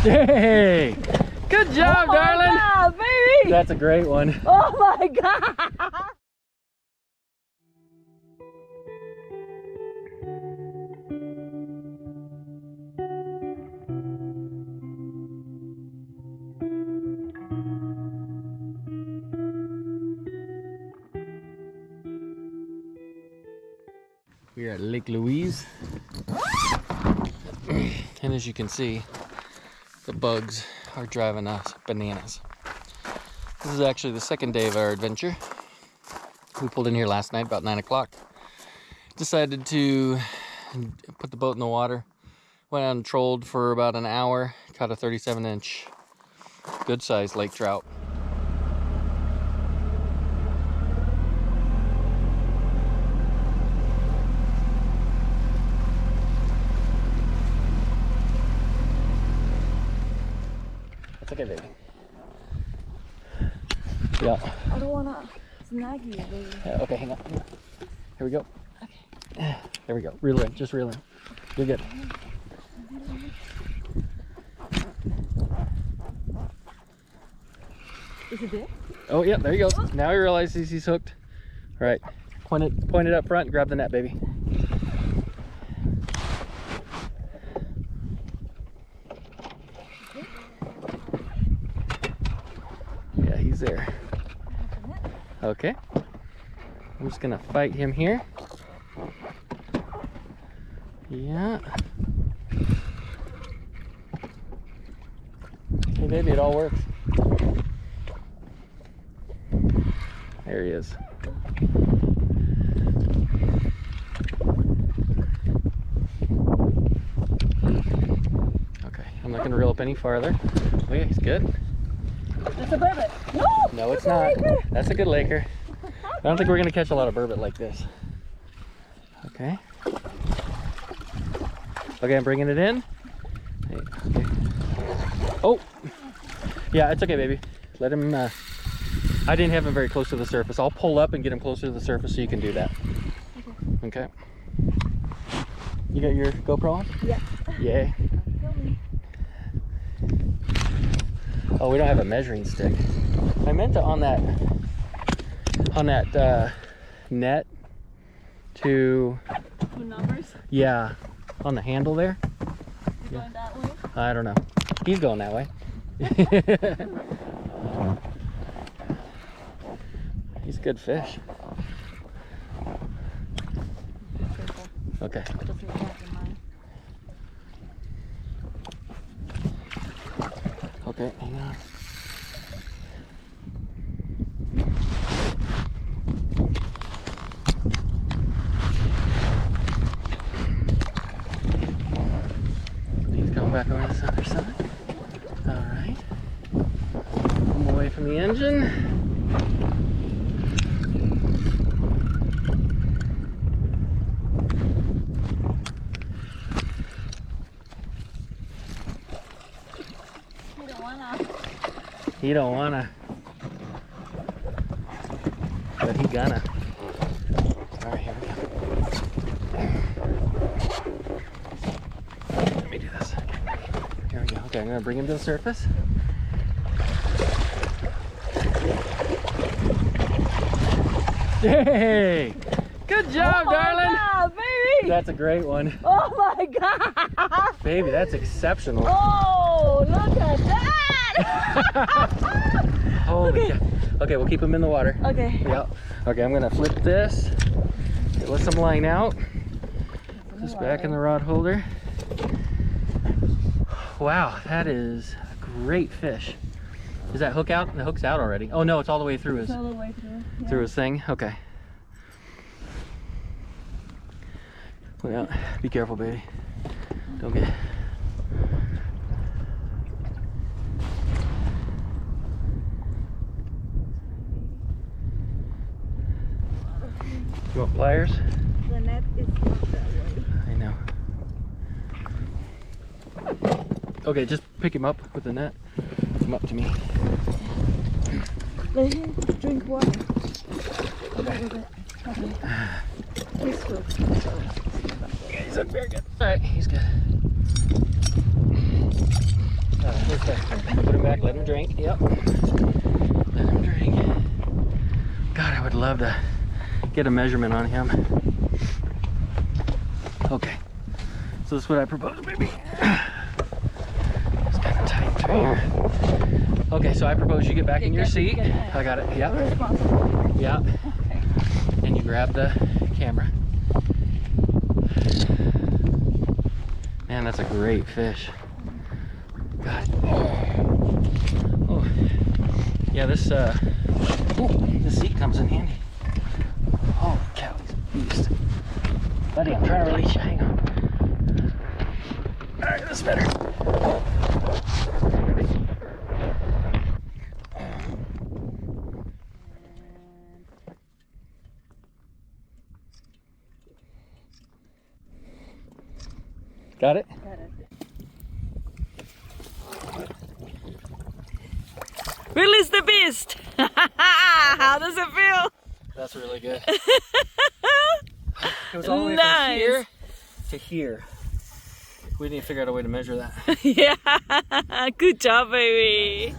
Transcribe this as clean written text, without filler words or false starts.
Hey! Good job, darling! Good job, baby! That's a great one. Oh my God! We're at Lake Louise. And as you can see, the bugs are driving us bananas. This is actually the second day of our adventure. We pulled in here last night about 9 o'clock. Decided to put the boat in the water. Went out and trolled for about an hour. Caught a 37-inch good sized lake trout. That's okay, baby. Yeah. I don't wanna snag you, baby. Okay, hang on. Here we go. Okay. There we go. Reel in. Just reel in. You're good. Is it there? Oh, yeah, there you go. Now you realize he's hooked. All right. Point it up front. Grab the net, baby. Yeah, he's there. Okay. I'm just gonna fight him here. Yeah. Hey, baby, it all works. There he is. Okay, I'm not gonna reel up any farther. Oh yeah, he's good. That's a burbot. No! No, it's not. That's a good laker. I don't think we're gonna catch a lot of burbot like this. Okay. Okay, I'm bringing it in. Hey, okay. Oh! Yeah, it's okay, baby. Let him, I didn't have him very close to the surface. I'll pull up and get him closer to the surface so you can do that. Okay. You got your GoPro on? Yeah. Yay. Oh, we don't have a measuring stick. I meant to on that net to... Two numbers? Yeah, on the handle there. You going that way? I don't know. He's going that way. He's a good fish. Okay. Okay, hang on. He's going back over to this other side. All right. I'm away from the engine. He don't wanna, but he gonna. All right, here we go. Let me do this. Here we go. Okay, I'm gonna bring him to the surface. Hey! Good job, darling! Good job, baby! That's a great one. Oh my God! Baby, that's exceptional. Oh, look at that! Holy cow. Okay, we'll keep him in the water. Okay. Yep. Okay, I'm gonna flip this. Let some line out. Just back in the rod holder. Wow, that is a great fish. Is that hook out? The hook's out already. Oh no, it's all the way through his All the way through. Yeah. through his thing. Okay. Well, be careful, baby. Don't get. You want pliers? The net is not that way. I know. Okay, just pick him up with the net. Come up to me. Let him drink water. Okay. Okay. He's good. Yeah, he's up very good. All right, he's good. Put him back, let him drink. Yep. Let him drink. God, I would love to get a measurement on him. Okay. So this is what I propose, baby. It's kind of tight through here. Okay, so I propose you get back in your seat. I got it. Yep. Yeah. Okay. And you grab the camera. Man, that's a great fish. God. Oh. Yeah, this seat comes in handy. Oh, cow, he's a beast. Buddy, I'm trying to release you. Hang on. All right, that's better. Got it? Got it. Release the beast! How does it feel? That's really good. It was all the way from here to here. We need to figure out a way to measure that. Yeah, good job, baby.